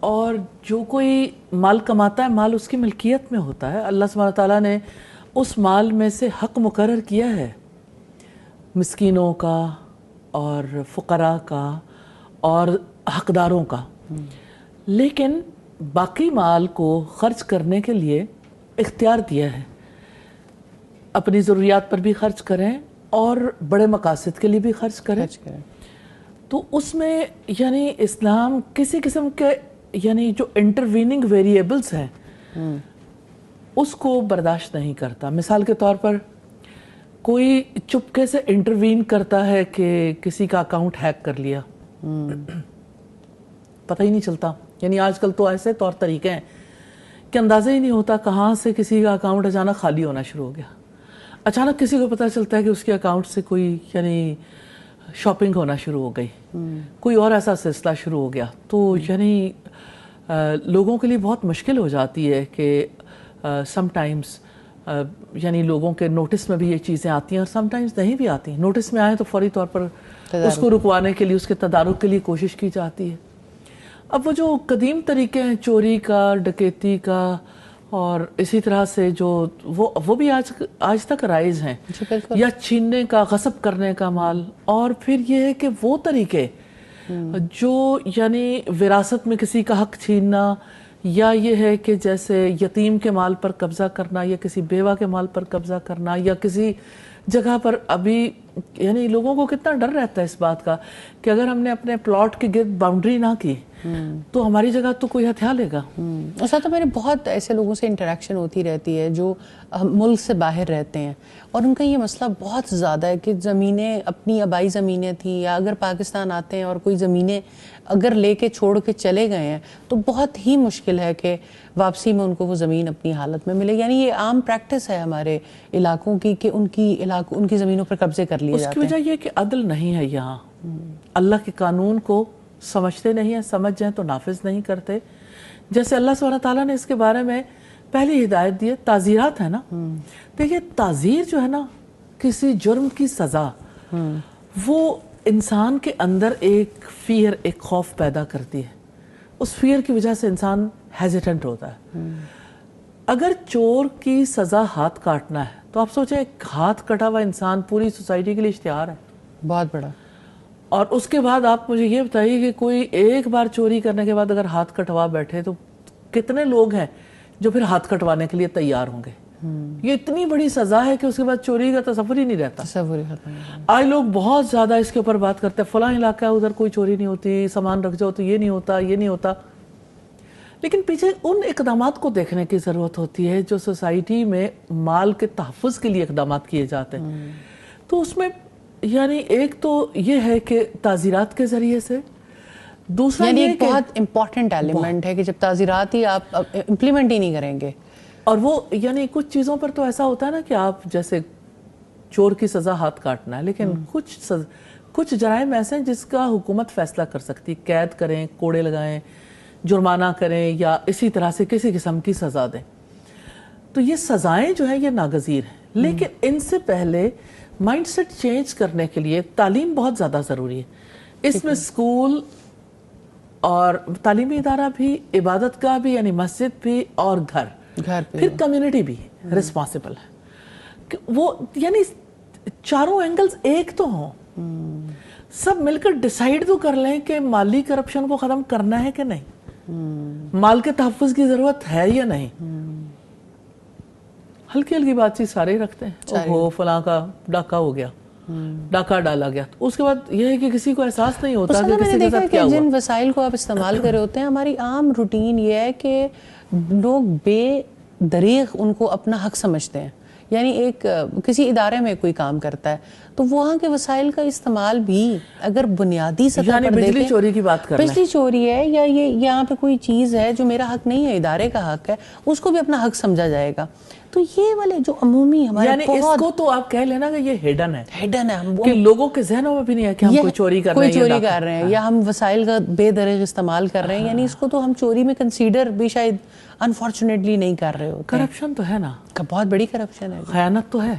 اور جو کوئی مال کماتا ہے مال اس کی ملکیت میں ہوتا ہے. اللہ سبحانہ تعالیٰ نے اس مال میں سے حق مقرر کیا ہے مسکینوں کا اور فقراء کا اور حقداروں کا, لیکن باقی مال کو خرچ کرنے کے لیے اختیار دیا ہے. اپنی ضروریات پر بھی خرچ کریں اور بڑے مقاصد کے لیے بھی خرچ کریں. تو اس میں یعنی اسلام کسی قسم کے یعنی جو انٹرویننگ ویریبلز ہیں اس کو برداشت نہیں کرتا. مثال کے طور پر کوئی چپکے سے انٹروین کرتا ہے کہ کسی کا اکاؤنٹ ہیک کر لیا, پتہ ہی نہیں چلتا. یعنی آج کل تو ایسے طور طریقے ہیں کہ اندازہ ہی نہیں ہوتا کہاں سے کسی کا اکاؤنٹ اچانک خالی ہونا شروع ہو گیا. اچانک کسی کو پتہ چلتا ہے کہ اس کے اکاؤنٹ سے کوئی یعنی شاپنگ ہونا شروع ہو گئی, کوئی اور ایسا سلسلہ شروع ہو گیا. تو یعنی لوگوں کے لیے بہت مشکل ہو جاتی ہے کہ سم ٹائمز یعنی لوگوں کے نوٹس میں بھی یہ چیزیں آتی ہیں اور سم ٹائمز نہیں بھی آتی. نوٹس میں آئیں تو فوری طور پر اس کو رکوانے کے لیے, اس کے تدارک کے لیے کوشش کی جاتی ہے. اب وہ جو قدیم طریقے ہیں چوری کا, ڈکیتی کا اور اسی طرح سے جو وہ بھی آج تک رائج ہیں, یا چھیننے کا, غصب کرنے کا مال. اور پھر یہ ہے کہ وہ طریقے جو یعنی وراثت میں کسی کا حق چھیننا, یا یہ ہے کہ جیسے یتیم کے مال پر قبضہ کرنا, یا کسی بیوہ کے مال پر قبضہ کرنا, یا کسی جگہ پر ابھی یعنی لوگوں کو کتنا ڈر رہتا ہے اس بات کا کہ اگر ہم نے اپنے پلاٹ کے گرد باؤنڈری نہ کی تو ہماری جگہ تو کوئی ہتھیار لے گا. ایسا تو میرے بہت ایسے لوگوں سے انٹریکشن ہوتی رہتی ہے جو ملک سے باہر رہتے ہیں, اور ان کا یہ مسئلہ بہت زیادہ ہے کہ زمینیں اپنی آبائی زمینیں تھیں, یا اگر پاکستان آتے ہیں اور کوئی زمینیں اگر لے کے چھوڑ کے چلے گئے ہیں تو بہت ہی مشکل ہے کہ واپسی میں ان کو وہ زمین اپنی حالت میں ملے. یعنی یہ عام پریکٹس ہے ہمارے علاقوں کی کہ ان کی زمینوں پر قبضے کر لیے جاتے ہیں. اس کی وجہ یہ کہ عدل نہیں ہے یہاں. اللہ کے قانون کو سمجھتے نہیں ہیں, سمجھ جائیں تو نافذ نہیں کرتے. جیسے اللہ سبحانہ تعالیٰ نے اس کے بارے میں پہلی ہدایت دی ہے, تعزیرات ہے نا. دیکھیے تعزیر جو ہے نا, کسی جرم کی سزا, وہ انسان کے اندر ایک فیئر, ایک خوف پیدا کرتی ہے. اس فیئر کی وجہ سے انسان ہیزیٹنٹ ہوتا ہے. اگر چور کی سزا ہاتھ کاٹنا ہے تو آپ سوچیں ایک ہاتھ کٹا ہوا انسان پوری سوسائٹی کے لیے اشتہار ہے بہت بڑا. اور اس کے بعد آپ مجھے یہ بتائیے کہ کوئی ایک بار چوری کرنے کے بعد اگر ہاتھ کٹوا بیٹھے تو کتنے لوگ ہیں جو پھر ہاتھ کٹوانے کے لیے تیار ہوں گے. یہ اتنی بڑی سزا ہے کہ اس کے بعد چوری کا تصور ہی نہیں رہتا. آج لوگ بہت زیادہ اس کے اوپر بات کرتے ہیں, فلاں علاقہ ہے ادھر کوئی چوری نہیں ہوتی, سامان رکھ جاؤ تو یہ نہیں ہوتا, یہ نہیں ہوتا. لیکن پیچھے ان اقدامات کو دیکھنے کی ضرورت ہوتی ہے جو سوسائٹی میں مال کے تحفظ کے لیے اقدامات کیے جاتے ہیں. تو اس میں یعنی ایک تو یہ ہے کہ تعزیرات کے ذریعے سے, دوسرا یعنی یہ ایک بہت امپورٹنٹ ایلیمنٹ ہے کہ جب تعزیرات ہی آپ امپلیمنٹ ہی نہیں کریں گے. اور وہ یعنی کچھ چیزوں پر تو ایسا ہوتا ہے نا کہ آپ جیسے چور کی سزا ہاتھ کاٹنا ہے, لیکن کچھ جرائم ایسے ہیں جس کا حکومت فیصلہ کر سکتی, قید کریں, کوڑے لگائیں, جرمانہ کریں, یا اسی طرح سے کسی قسم کی سزا دیں. تو یہ سزائیں جو ہیں یہ ناگزیر ہیں, لیکن ان سے پہلے مائنڈ سیٹ چینج کرنے کے لیے تعلیم بہت زیادہ ضروری ہے. اس میں اسکول اور تعلیمی ادارہ بھی, عبادت گاہ بھی یعنی مسجد بھی, اور گھر پھر کمیونٹی بھی رسپانسبل ہے. وہ یعنی چاروں اینگلز ایک تو ہوں, سب مل کر ڈیسائیڈ تو کر لیں کہ مالی کرپشن کو ختم کرنا ہے کہ نہیں, مال کے تحفظ کی ضرورت ہے یا نہیں. ہلکی ہلکی بات چیت سارے ہی رکھتے ہیں, وہ فلاں کا ڈاکہ ہو گیا, ڈاکہ ڈالا گیا, اس کے بعد یہ ہے کہ کسی کو احساس نہیں ہوتا کہ کسی کے ساتھ کیا ہوا. جن وسائل کو آپ استعمال کر رہے ہوتے ہیں, ہماری عام روٹین یہ ہے کہ لوگ بے دریغ ان کو اپنا حق سمجھتے ہیں. یعنی ایک کسی ادارے میں کوئی کام کرتا ہے تو وہاں کے وسائل کا استعمال بھی اگر بنیادی سطح پر دیکھیں, بجلی چوری کی بات کر رہے ہیں, بجلی چوری ہے یا یہ یہاں پہ کوئی چیز ہے جو میرا حق نہیں ہے, ادارے کا حق ہے, اس کو بھی اپنا حق سمجھا جائے گا. تو یہ والے جو عمومی ہمارے یعنی اس کو تو آپ کہہ لینا کہ یہ ہیڈن ہے, ہے کہ لوگوں کے ذہنوں میں بھی نہیں ہے کہ ہم کوئی چوری کر رہے ہیں یا ہم وسائل کا بے دریغ استعمال کر رہے ہیں. یعنی اس کو تو ہم چوری میں کنسیڈر بھی شاید انفارچونیٹلی نہیں کر رہے ہوتے. کرپشن تو ہے نا, بہت بڑی کرپشن ہے, خیانت تو ہے.